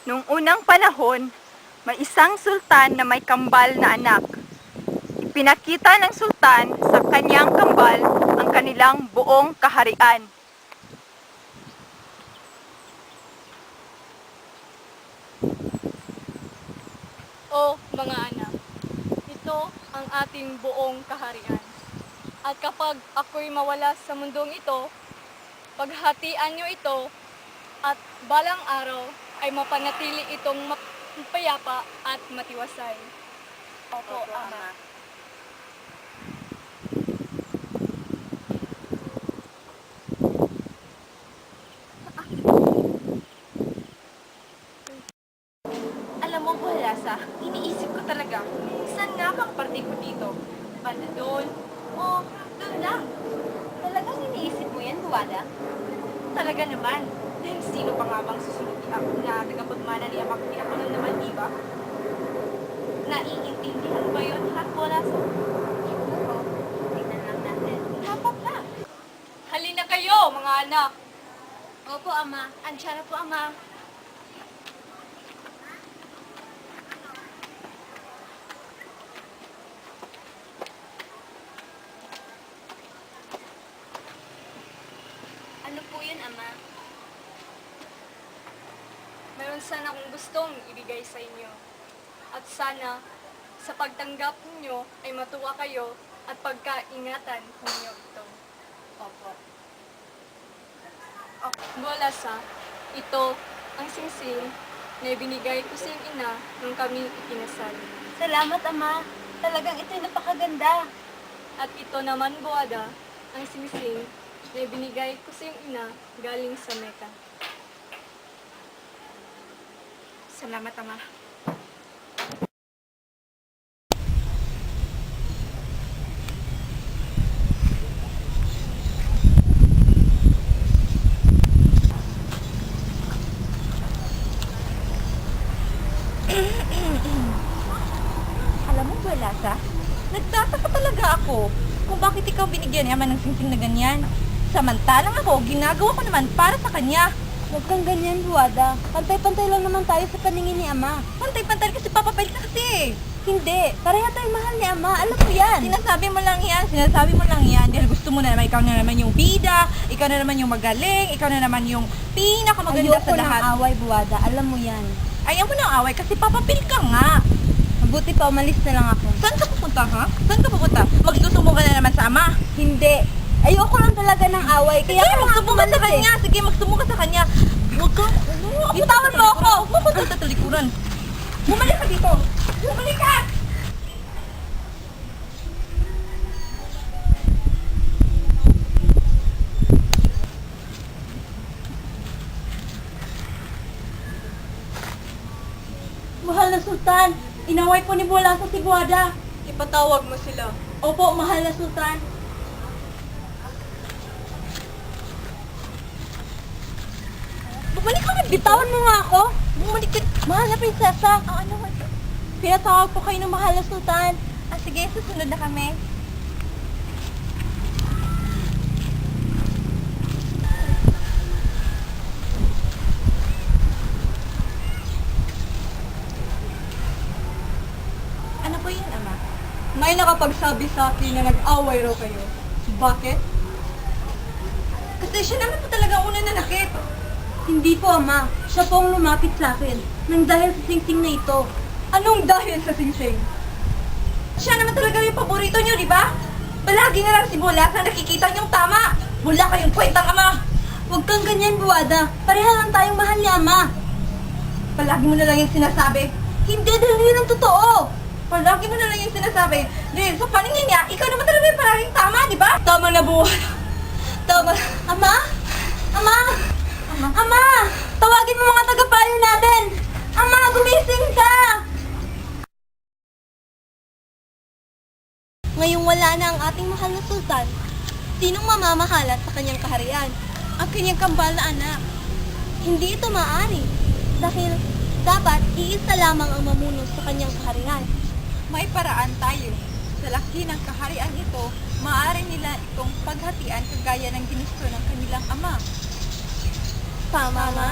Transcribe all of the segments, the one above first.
Noong unang panahon, may isang sultan na may kambal na anak. Ipinakita ng sultan sa kanyang kambal ang kanilang buong kaharian. O mga anak, ito ang ating buong kaharian. At kapag ako'y mawala sa mundong ito, paghatian nyo ito at balang araw ay mapanatili itong mapayapa at matiwasay. Opo, Ama. Alam mo, Buhalasa, iniisip ko talaga, saan nga bang parte ko dito? Banda doon? O doon lang? Talagang iniisip mo yan, Buwada? Talaga naman. Dahil sino pa nga bang susunod ako na tagapagmana ni Ama kundi ako lang naman, di ba? Naiintindihan ba yun, ha, Buhalasa? Oo. Tingnan lang natin. Dapat lang. Halina kayo, mga anak! Opo, Ama. Andiyan na po, Ama. Ano po yun, Ama? Meron sana akong gustong ibigay sa inyo. At sana, sa pagtanggap ninyo ay matuwa kayo at pagkaingatan ninyo ito. Opo. Buhalasa, ito ang singsing na ibinigay ko sa iyong ina nung kami ikinasal. Salamat, Ama. Talagang ito'y napakaganda. At ito naman, Buwada, ang singsing na ibinigay ko sa iyong ina galing sa Mecca. Salamat, Ama. Alam mo, Buhalasa, nagtataka talaga ako kung bakit ikaw binigyan ni Ama ng singsing na ganyan. Samantalang ako, ginagawa ko naman para sa kanya. Huwag kang ganyan, Buwada. Pantay-pantay lang naman tayo sa paningin ni Ama. Pantay-pantay kasi papapalit ka kasi. Hindi. Pareha tayong mahal ni Ama. Alam mo yan. Sinasabi mo lang yan dahil gusto mo na naman, ikaw na naman yung bida, ikaw na naman yung magaling, ikaw na naman yung pinakamaganda sa lahat. Ayoko ng away, Buwada. Alam mo yan. Ayaw mo ng away kasi papapil ka nga. Mabuti pa, umalis na lang ako. Saan ka pupunta, ha? Saan ka pupunta? Magsusumbong ka na naman sa Ama. Hindi. Ayoko lang talaga ng away. Sige, Kaya magsumbong ka sa kanya. Sige, magsumbong ka sa kanya. Huwag kang... Bitawan mo ako! Huwag mo sa talikuran. Bumalik ka dito! Bumalik ka! mahal na Sultan, inaway po ni Buhalasa si Buwada. Ipatawag mo sila. Opo, mahal na Sultan. Bumalik ka nga dito! Bitawan mo nga ako. Bumalik ka... Mahal na prinsesa. Ano nga? Pinatawag po kayo ng mahal na Sultan. Ah, sige, susunod na kami. Ano po yun, Ama? May nakapagsabi sa akin na nag-away raw kayo. Bakit? Kasi siya naman po talaga una na nakit. Hindi po, Ama. Siya po ang lumapit sa akin. Nang dahil sa singsing na ito. Anong dahil sa singsing? Siya naman talaga yung paborito niyo, di ba? Palagi na lang si Buhalasa nakikita niyong tama. Wala kayong kwentang Ama. Huwag kang ganyan, Buwada. Pareha lang tayong mahal ni Ama. Palagi mo na lang yung sinasabi. Hindi, dahil yun ang totoo. Palagi mo na lang yung sinasabi. Dahil sa paningin niya, ikaw naman talaga yung palaging tama, di ba? Tama na, Buwada. Tama Ama? Ama? Ama? Ama! Tawagin mo mga tagapayo natin! Ama, gumising ka! Ngayong wala na ang ating mahal na sultan, sinong mamamahala sa kanyang kaharian? Ang kanyang kambal na anak. Hindi ito maaari dahil dapat iisa lamang ang mamuno sa kanyang kaharian. May paraan tayo. Sa laki ng kaharian ito, maaari nila itong paghatian kagaya ng ginusto ng kanilang ama. Tama nga.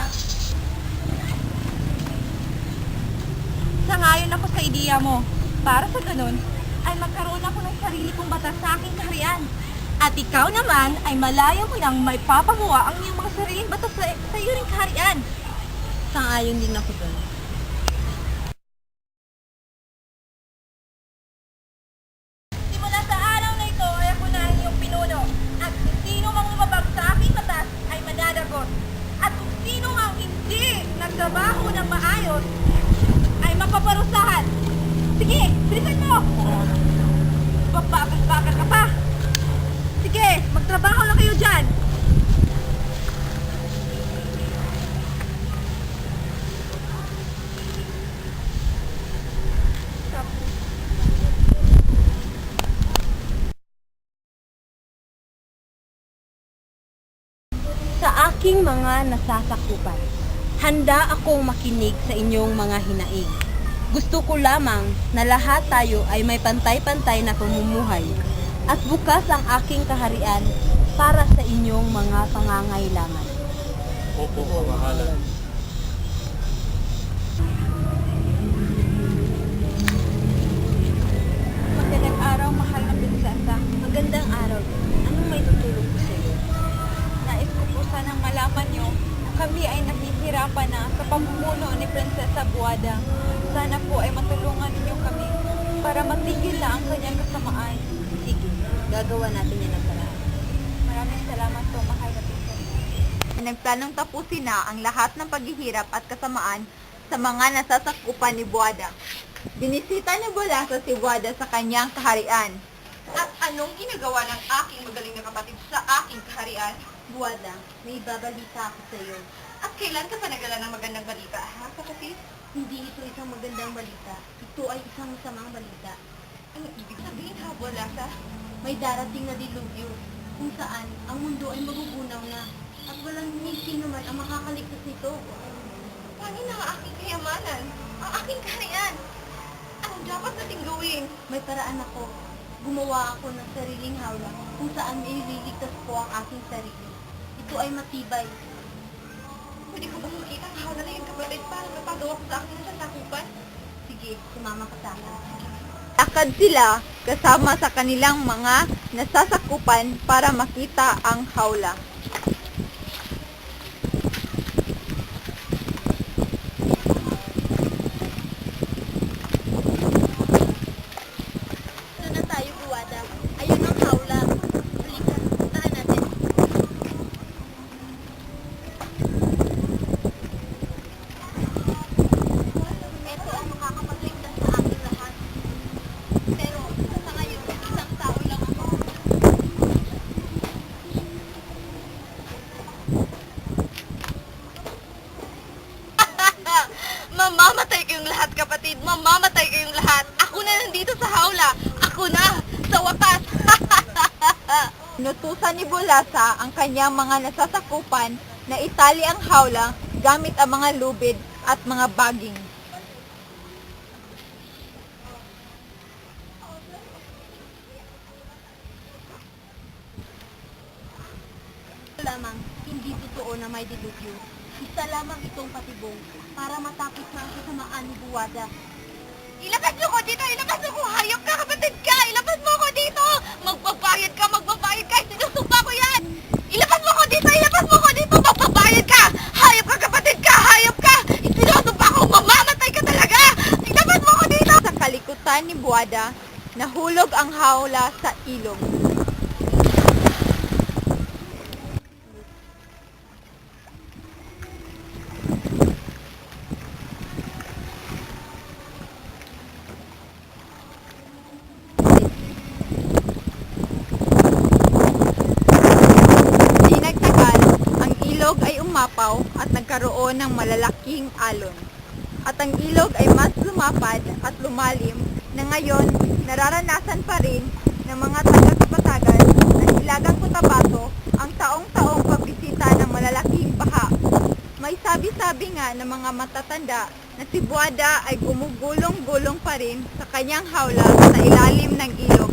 Sangayon ako sa ideya mo. Para sa ganun, ay magkaroon ako ng sarili kong batas sa aking kaharian. At ikaw naman ay malaya mo nang may papagawa ang iyong mga sariling batas sa iyo ring kaharian. Sangayon din ako doon. Simula sa araw na ito ay ako na ang iyong pinuno. At kung sino mang lumabag sa aking batas ay mananagot. At kung sino ang hindi nagtrabaho ng maayos ay mapaparusahan. Sige, bilisan mo! Bakit ka pa? Sige, magtrabaho lang kayo dyan. Sa aking mga nasasakupan, handa akong makinig sa inyong mga hinaing. Gusto ko lamang na lahat tayo ay may pantay-pantay na pamumuhay at bukas ang aking kaharian para sa inyong mga pangangailangan. Opo, kamahalan. Magandang araw, mahal na prinsesa. Magandang araw. Anong may tutulong ko sa iyo? Nais ko po sanang malaman nyo, kami ay nahihirapan na sa pamumuno ni Prinsesa Buada. Sana po ay matulungan ninyo kami para matigil na ang kanyang kasamaan. Sige, gagawa natin yan ang paraan. Maraming salamat po, mahal na prinsesa. Nagplanong tapusin na ang lahat ng paghihirap at kasamaan sa mga nasasakupan ni Buada. Binisita ni Bolasa si Buada sa kanyang kaharian. At anong ginagawa ng aking magaling na kapatid sa aking kaharian? Buwada, may babalita ako sa iyo. At kailan ka pa nagdala ng magandang balita, ha, kapatid? Hindi ito isang magandang balita. Ito ay isang masamang balita. Ano ibig sabihin, ha, Bolasa? May darating na dilubyo kung saan ang mundo ay magugunaw na at walang sino man ang makakaligtas nito. Paano na ang aking kayamanan? Ang aking kaharian? Anong dapat nating gawin? May paraan ako. Gumawa ako ng sariling hawla kung saan ililigtas ko ang aking sarili. Ito ay matibay. Pwede ko bang makita ang hawla na yung kapatid para mapagawa ko sa aking nasasakupan? Sige, sumama ka sa akin. Lakad sila kasama sa kanilang mga nasasakupan para makita ang hawla. Ito na tayo, Buwada. Ayun ang hawla. Halika, puntahan natin. Ito ang makakapagligtas sa ating lahat. Pero sa ngayon, isang tao lang ako. Mamamatay kayong lahat, kapatid. Mamamatay kayong lahat. Ako na nandito sa hawla. Ako na, sa wakas. Inutusan ni Bolasa ang kanyang mga nasasakupan na itali ang hawla gamit ang mga lubid at mga baging. Lamang, hindi totoo na may dilubyo. Isa lamang itong patibong para matapos na ang kasamaan ni Buwada. Ilabas mo ko dito! Ilabas mo ko! Hayop ka, kapatid ka! Ilabas mo ko dito! Magbabayad ka! Magbabayad ka! Sinusumpa ko yan! Ilabas mo ko dito! Ilabas mo ko dito! Magbabayad ka! Hayop ka, kapatid ka! Hayop ka! Sinusumpa ko! Mamamatay ka talaga! Ilabas mo ko dito! Sa kalikutan ni Buwada, nahulog ang hawla sa ilog. umapaw at nagkaroon ng malalaking alon. At ang ilog ay mas lumapad at lumalim na ngayon nararanasan pa rin ng mga taga-Kapatagan ng Hilagang Cotabato ang taong-taong pagbisita ng malalaking baha. May sabi-sabi nga ng mga matatanda na si Buada ay gumugulong-gulong pa rin sa kanyang hawla sa ilalim ng ilog